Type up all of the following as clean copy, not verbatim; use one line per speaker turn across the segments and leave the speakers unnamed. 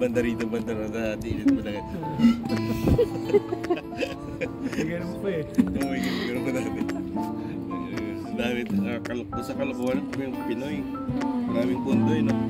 banda rito, banda na diinit mo na.
Ganun pa eh.
Oo, ganun pa dati. Dami, sa kalokohan yung Pinoy. Maraming pundoy, no?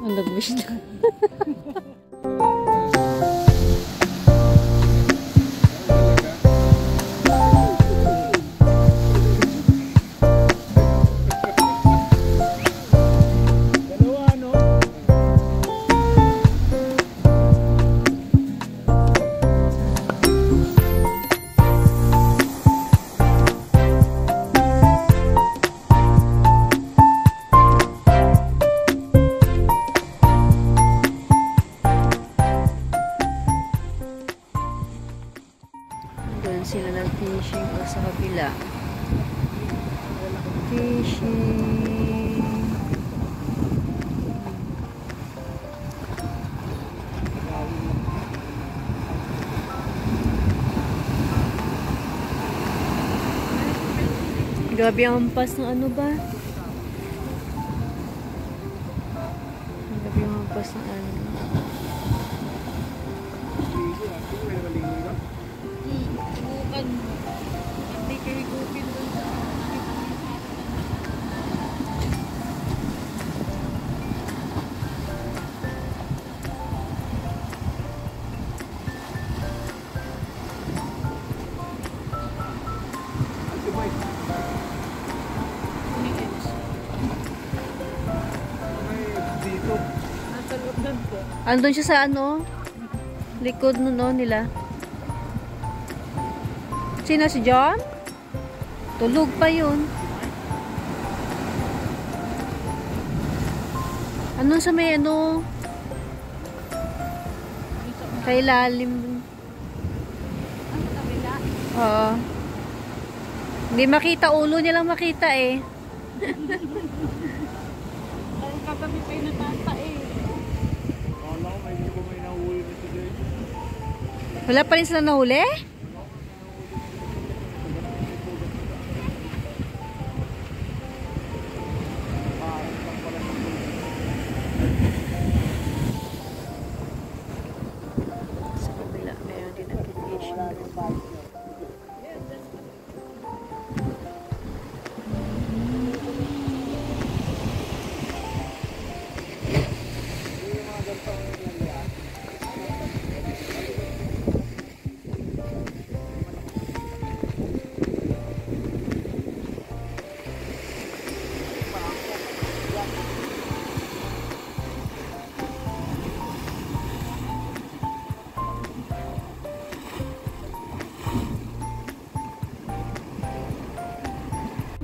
Ang nag-wish na. Sila ng fishing o sa kabila. Fishing. Grabe ang hampas ng ano ba? Andun siya sa ano? Likod nun no, nila. Sino si John? Tulog pa yun. Ano sa may ano? Kay lalim. Oo. Hindi makita, ulo niya lang makita eh.
Ay, kagabi kayo natata eh.
Kala ko may hindi ko may nahuli na today.
Wala pa rin sila nahuli? Sa kabila, meron din application doon.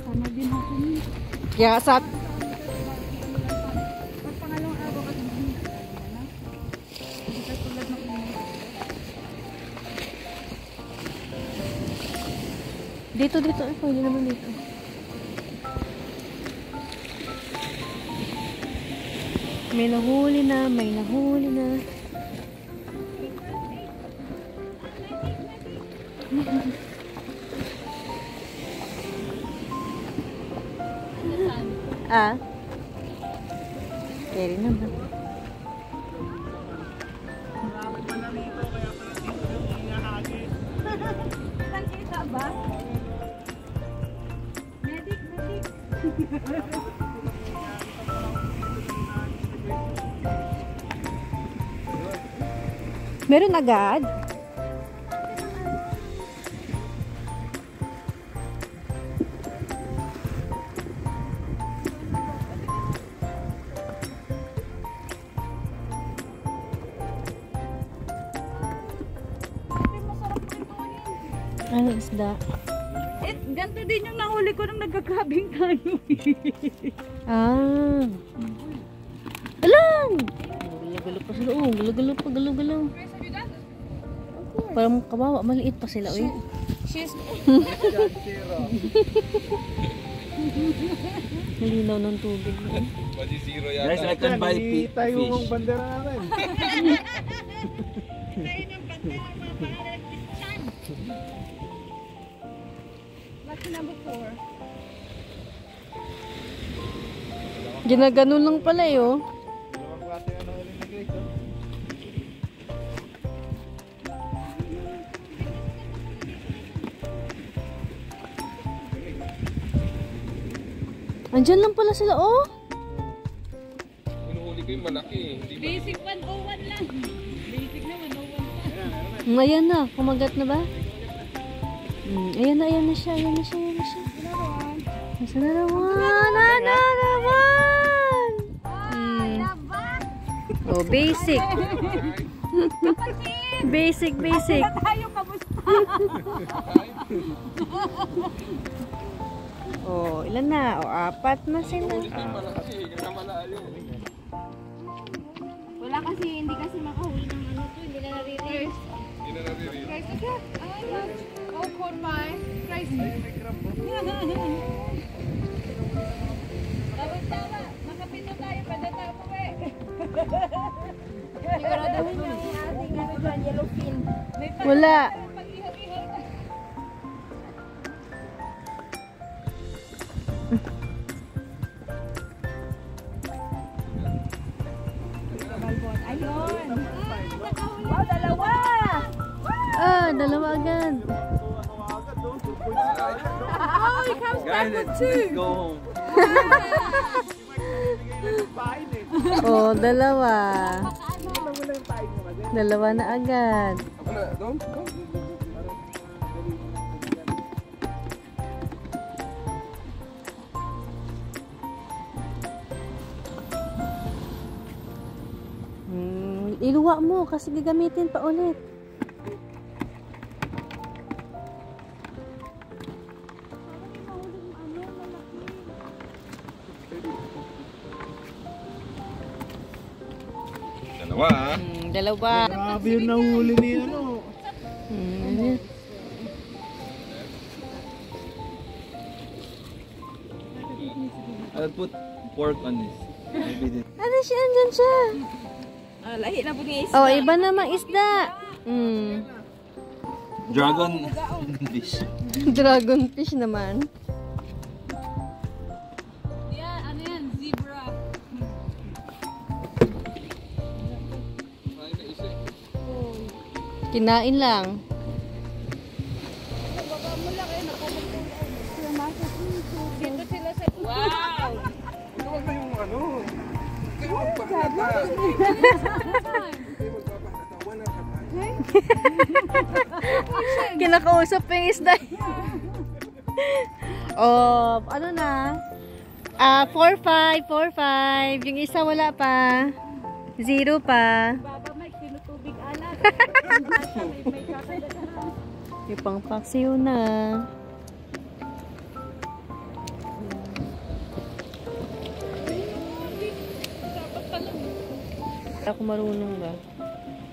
Tama din ako niya.
Kaya sa
Pag pangalawang araw ka din. Hindi ka tulad ng una.
dito. Ay, pwede naman dito. May nahuli na. Ah. Kaya rin naman.
Marami pala rito, kaya pala dito yung hinahagis.
Saan kita ba? Medic.
Meron agad? Ano isda?
Eh, ganito din yung nahuli ko nung nagkakabing tayo.
Ah. Alam! Galo-galo pa sila. Oh, galo-galo. Parang kawawa, maliit pa sila. Uy. Malinaw ng tubig.
Madi-zero
Guys, I can buy tayo yung bandera namin.
Lucky number 4.
Ginaganon lang pala eh, oh.
Dalawang klase ang nahuli na guys. Oh.
Andyan lang pala sila, oh.
Inuhuli ko yung malaki eh. Hindi ba?
Basic 101 lang. Basic na 101 pa.
Ayan na, kumagat na ba? Ayan na siya. Nasa na naman? Oh, basic. Basic.
Tayo kamusta?
Oh, ilan na? Oh, 4 na sila.
Malaki eh. Kaya malayo.
Wala kasi, hindi kasi makahuli ng ano to. Hindi na nare-realize.
Hindi na naririnig.
Guys, okay. Oh, corn pie. Guys. Tama. Makapito tayo. Pwede tayo puwi. Siguraduhin yung ating ano dyan, yellowfin.
Wala.
Pag-ihaw-ihaw na. Ayun. Wow, dalawa.
Ah, dalawa agad.
Oh, he comes back with two.
Go home.
Oh, dalawa. Dalawa na agad.
Ako na. Doon.
Iluwa mo kasi gagamitin pa ulit.
Dalawa ah.
Dalawa.
Grabe yung nahuli ni ano.
I'll put pork on this. Maybe this.
Ano siya? Andyan siya.
Lahi na po niya isda.
Oh, iba namang isda.
Dragon fish.
Dragon fish naman.
Yan, ano yan? Zebra.
Kinain lang.
Dito sila sa... Wow!
Huwag na yung ano. Kayo magpapalata.
Kinakausap pa yung isda. Oh, ano na? 4-5, 4-5. Yung isa wala pa. 0 pa.
Baba may tinutubig alat. May kakadagahan.
Yung pang paksiw na. Ako marunong ba?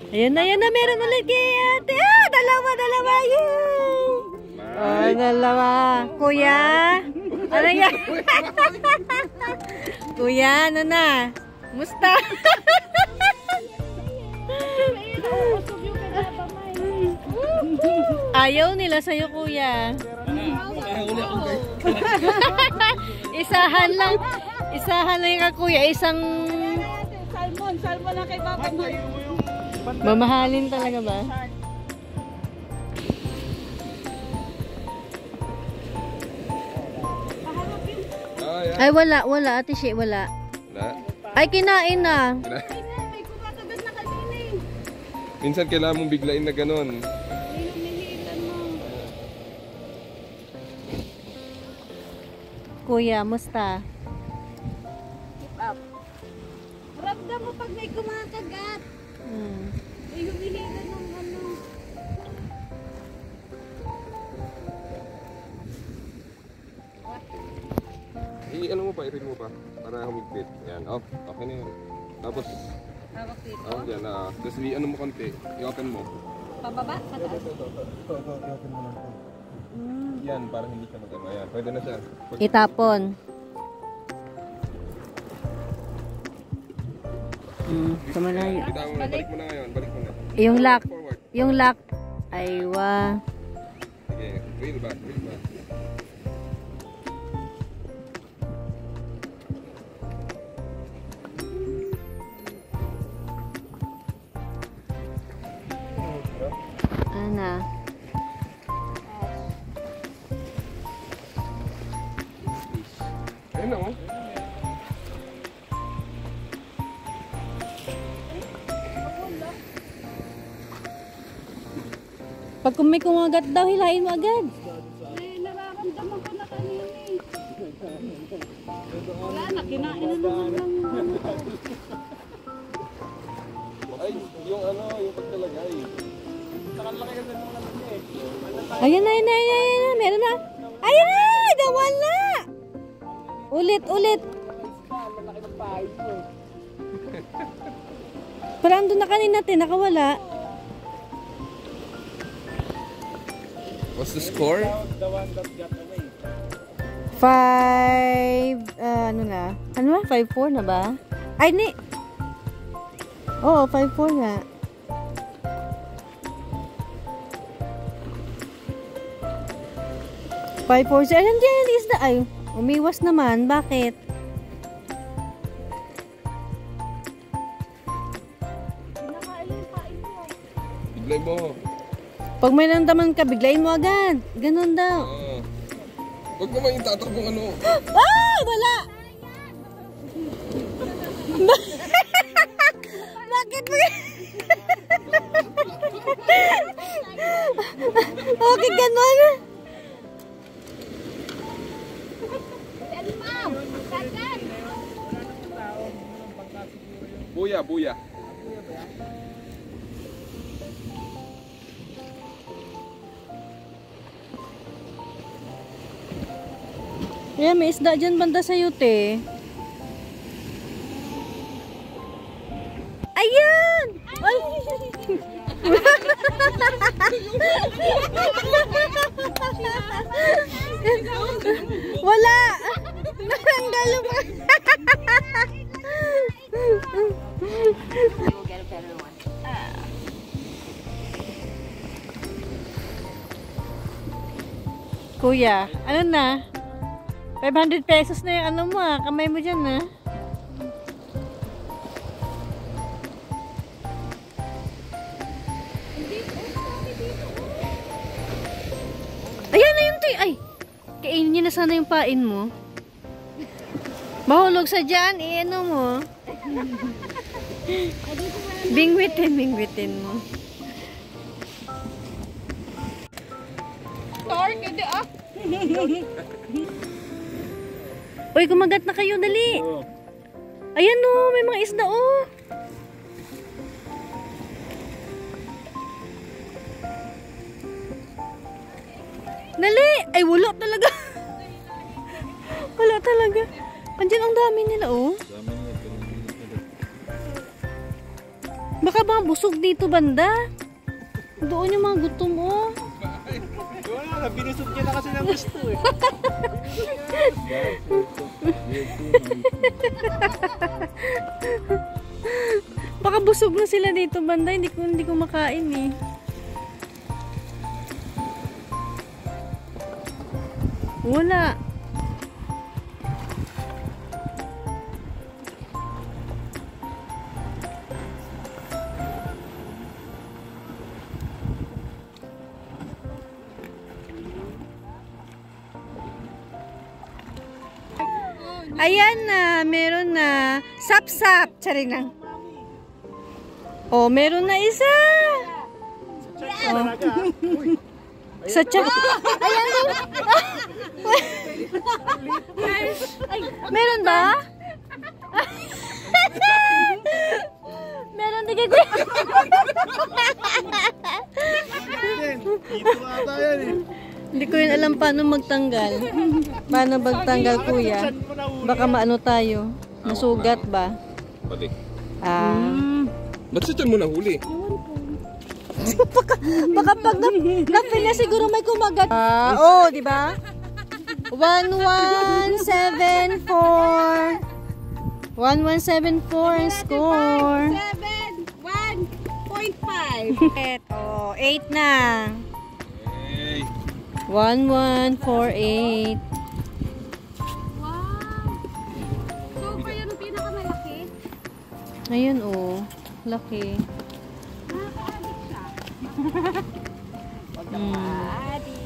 Ayan na, meron ulit kay ate. Dalawa, yay! Oh, dalawa. Kuya, ano yan? Kuya, ano na? Musta? Ayaw nila sa'yo, kuya. Isahan lang ka, kuya. Isang...
Salmon lang kay Papa May.
Mamahalin talaga ba? Ay, wala. Ate Shi, wala.
Wala.
Ay, kinain na.
May kumakagat na kanina eh.
Minsan kailangan mong biglain na ganun.
Nihilan mo.
Kuya, musta?
Keep up. Ramdam mo pag may kumakagat. May humihilan ng ano.
Ano mo pa, i-reel mo pa. Para humigpit. Yan, off. Okay na yun. Tapos,
Hawak dito.
dyan, tapos ano mo konti. I-open mo.
Pababa? Pataas?
I-open mo lang. Yan, para hindi siya mag-ano. Ayan, pwede na siya.
Itapon. Kumalayo.
Kita mo na, balik mo na ngayon. Balik mo na.
Yung lock.
Forward.
Yung lock. Aywa.
Sige, reel ba? Reel ba?
Ana.
Ayun na, oh.
Pag may kumagat daw, hilain mo agad.
Ay, nararamdaman ko na kanina eh. Wala na, kinain na naman ng...
Ay, yung ano, yung pagkalagay.
Ayan na. Meron na. Ayan na! Nawala! Ulit. Parang doon na kanina nakawala.
What's the score?
5, ano na? Ano ba? 5-4 na ba? Ay, Oo, 5-4 nga. 5-4. Ayan dyan, isda. Ay, umiwas naman. Bakit?
Biglay mo.
Pag may nandaman ka, biglayin mo agad. Ganun daw.
Huwag mo may tatakbong ano.
Wala! Bakit mo Okay, ganun.
Buya.
Ayan, may isda dyan banda sa te. Ayan! Ay! Wala! Natanggal pa. Kuya, ano na? 500 pesos na yung ano mo ah. Kamay mo dyan ah. Ayan na yun to. Ay! Kainin niya na sana yung pain mo. Mahulog sa dyan. Ano mo. Bingwitin mo.
Tork, hindi ah.
Uy, kumagat na kayo. Dali. Ayan o. May mga isda o. Dali. Ay, wala talaga. Wala talaga. Andiyan ang dami nila o.
Dami nila, pero hindi nila.
Baka mga busog dito banda. Doon yung mga gutom o.
Wala, binusog niya na kasi ng gusto eh.
Baka busog na sila dito banda. Hindi ko makain eh. Wala. Ayan na, meron na. Sap-sap. Tsari lang. Oh, meron na isa. Oh. Sa tiyan. Ayan na. Ay, meron ba? Meron din kayo.
Dito ata yan eh.
Hindi ko yun alam paano magtanggal. Paano magtanggal, kuya? Baka maano tayo. Nasugat ba?
Balik.
Ba't sa tiyan mo nahuli?
Baka pag napil na siguro may kumagat. Oh, di ba? 1174. 1174 ang score.
1.5.
Eto, 8 na.
Hey.
1148.
Wow. So, pa yun ang pinakamalaki?
Ayun, oh. Laki.
Nakaka-addict siya.
Mm.
Addict.